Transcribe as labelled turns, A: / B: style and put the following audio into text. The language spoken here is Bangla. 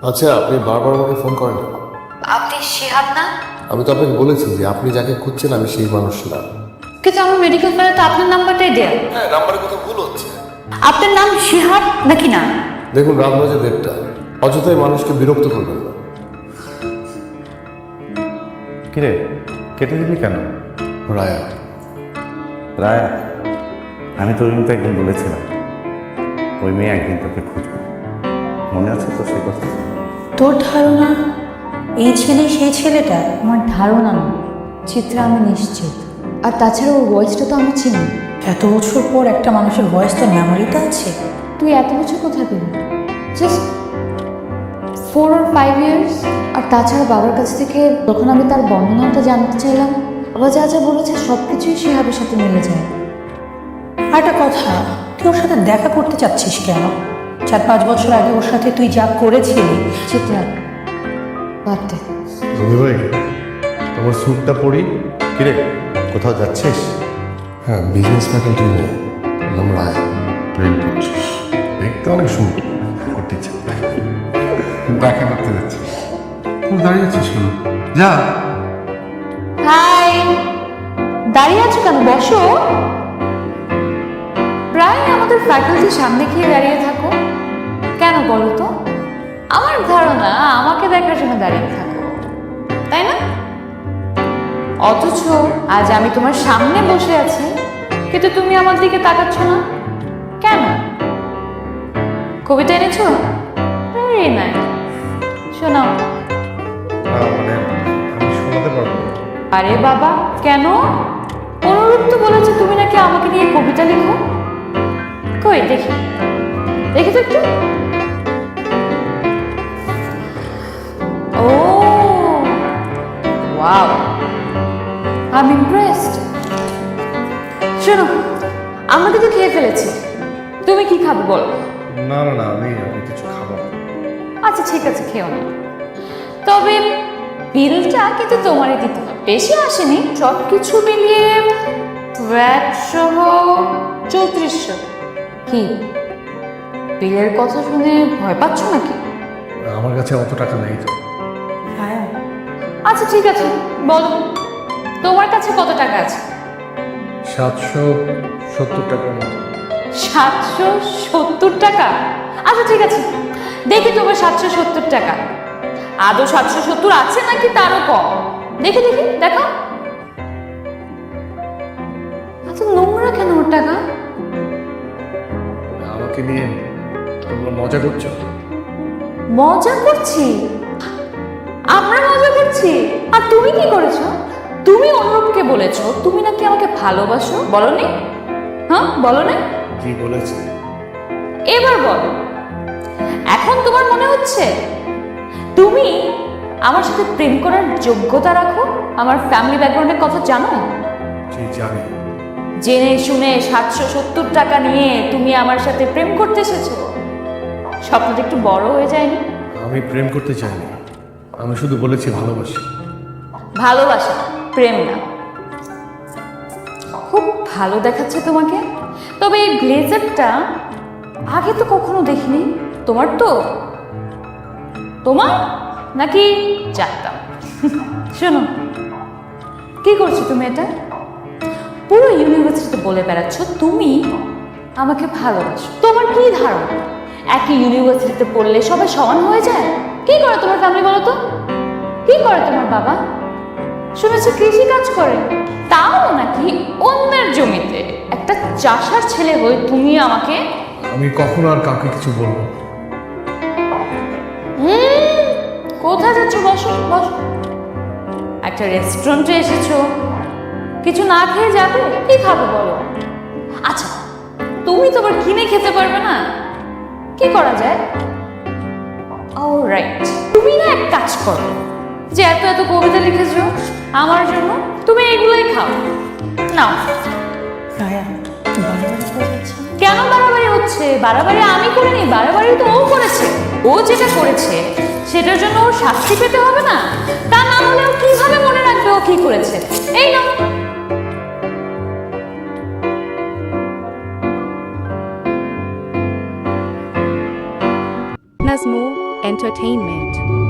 A: আচ্ছা, আপনি বারবার আমাকে ফোন করেন কেন?
B: আপনি শিহাব না?
A: আমি তো আপনাকে বলেছি যে আপনি যাকে খুঁজছেন আমি সেই মানুষ না।
B: কিন্তু আমার মেডিকেল ফাইলে তো আপনার নাম্বারটাই দেয়া।
A: হ্যাঁ, নাম্বারে কোথাও ভুল হচ্ছে।
B: আপনার নাম শিহাব নাকি না?
A: দেখুন, রাত বাজে 1:30। অযথাই মানুষকে বিরক্ত করবেন না।
C: কিরে, কেটে দিবি কেন?
A: রায়া,
C: রায়া, আমি তোর কিন্তু একদিন বলেছিলাম ওই মেয়ে একদিন তোকে খুঁজবে। মনে আছে তো সে কথা?
D: তোর ধারণা এই ছেলে সেই ছেলেটা?
B: আমার ধারণা না, চিত্রা আমি নিশ্চিত। আর তাছাড়া ওর ভয়েসটা তো আমি চিনি।
D: এত বছর পর একটা মানুষের ভয়েস তোর মেমোরিতে আছে?
B: তুই এত বছর কোথায় পেলি? Just 4 or 5 years। আর তাছাড়া বাবার কাছ থেকে যখন আমি তার বর্ণনাটা জানতে চাইলাম, বাবা যা যা বলেছে সব কিছুই শিহাবের সাথে মিলে যায়।
D: আর একটা কথা, তুই ওর সাথে দেখা করতে চাচ্ছিস কেন? 4-5 বছর আগে ওর সাথে তুই যা করেছিলি।
B: চিত্রা, বাদ দে।
E: রবি ভাই, তোমার স্যুটটা পরি। কিরে, কোথাও যাচ্ছিস?
A: হ্যাঁ, বিজনেস ফ্যাকাল্টি নিয়ে নাম রায়া।
E: প্রেম করছিস? দেখতে অনেক সুন্দর, করতে ইচ্ছে দেখা করতে যাচ্ছিস? তুই দাঁড়িয়ে আছিস কেন? যা।
B: হাই, দাঁড়িয়ে আছো কেন? বসো। প্রায় আমাদের ফ্যাকাল্টির সামনে গিয়ে দাঁড়িয়ে থাকো কেন বলো তো? আমার ধারণা আমাকে দেখার জন্য দাঁড়িয়ে থাকো, তাই না? অথচ আজ আমি তোমার সামনে বসে আছি, কিন্তু তুমি আমার দিকে তাকাচ্ছ না কেন? কবিতা এনেছো? ভেরি নাইস, শোনাও।
E: মানে আমি শোনাতে পারবো না।
B: আরে বাবা, কেন? অনুরূপ তো বলেছে তুমি নাকি আমাকে নিয়ে কবিতা লিখো। কই দেখি, দেখি তো একটু। ও ওয়াও, আই এম ইমপ্রেসড। শোনো, আমরা কিন্তু খেয়ে ফেলেছি, তুমি কি খাবে বলো?
E: না না না, আমি কিছু খাবো না।
B: আচ্ছা ঠিক আছে, খেও না। তবে বিলটা কিন্তু তোমারই দিতে হবে, বেশি আসেনি, সব কিছু মিলিয়ে ভ্যাট সহ 3400। কি বিলের কথা শুনে ভয় পাচ্ছ নাকি?
E: আমার কাছে অত টাকা নেই তো।
D: হ্যাঁ,
B: আচ্ছা ঠিক আছে, বলো তোমার কাছে কত টাকা আছে?
E: 770 টাকার মতো।
B: 770 টাকা? আচ্ছা ঠিক আছে, দেখি তোমার 770 টাকা আদৌ 770 আছে নাকি তারও কম। দেখি দেখি, দেখো। এত নোংরা কেন ওর টাকা?
E: আমাকে নিয়ে তোমরা মজা করছো?
B: মজা করছি? আমরা মজা করছি? আর তুমি কি করেছো? তুমি অনুরূপকে বলেছো তুমি নাকি আমাকে ভালোবাসো, বলনি? হ্যাঁ বলো না?
E: কি বলেছে?
B: এবার বলো, এখন তোমার মনে হচ্ছে তুমি আমার সাথে প্রেম করার যোগ্যতা রাখো? আমার ফ্যামিলি ব্যাকগ্রাউন্ডের কথা জানো?
E: কি জানি?
B: জেনে শুনে 770 টাকা নিয়ে তুমি আমার সাথে প্রেম করতে এসেছো? স্বপ্নটা একটু বড় হয়ে যায়নি?
E: আমি প্রেম করতে চাইনি, আমি শুধু বলেছি ভালোবাসি।
B: ভালোবাসা, প্রেম না। খুব ভালো দেখাচ্ছে তোমাকে, তবে এই ব্লেজারটা আগে তো কখনো দেখিনি। তোমার তো? তোমার নাকি জানতাম। শোনো, কি করছো তুমি এটা? পুরো ইউনিভার্সিটিতে বলে বেড়াচ্ছ তুমি আমাকে ভালোবাসো। তোমার কি ধারণা একই ইউনিভার্সিটিতে পড়লে সবাই সমান হয়ে যায়? কি করে তোমার ফ্যামিলি বলো তো? কি করে তোমার বাবা? শুনেছি কৃষি কাজ করে, তাও নাকি অন্যের জমিতে। একটা চাষার ছেলে হয়ে তুমি আমাকে।
E: আমি কখনো আর কাউকে কিছু বলবো না।
B: কোথায় যাচ্ছ? বসো বসো। একটা রেস্টুরেন্টে এসেছো, কিছু না খেয়ে যাবে? কি খাবে বলো? আচ্ছা তুমি তো আবার কিনে খেতে পারবে না, কি করা যায়? অলরাইট, তুমি না এক কাজ করো, যে এত এত কবিতা লিখেছো আমার জন্য, তুমি এগুলোই খাও। নাও।
D: রায়া, তুই বারবার করে যাচ্ছিস।
B: কেন বাড়াবাড়ি হচ্ছে? বাড়াবাড়ি আমি করিনি, বাড়াবাড়ি তো ও করেছে। ও যেটা করেছে সেটার জন্য ওর শাস্তি পেতে হবে না? তা না হলে ও কিভাবে মনে রাখবে ও কি করেছে? এই নাও।
F: Nasmo entertainment.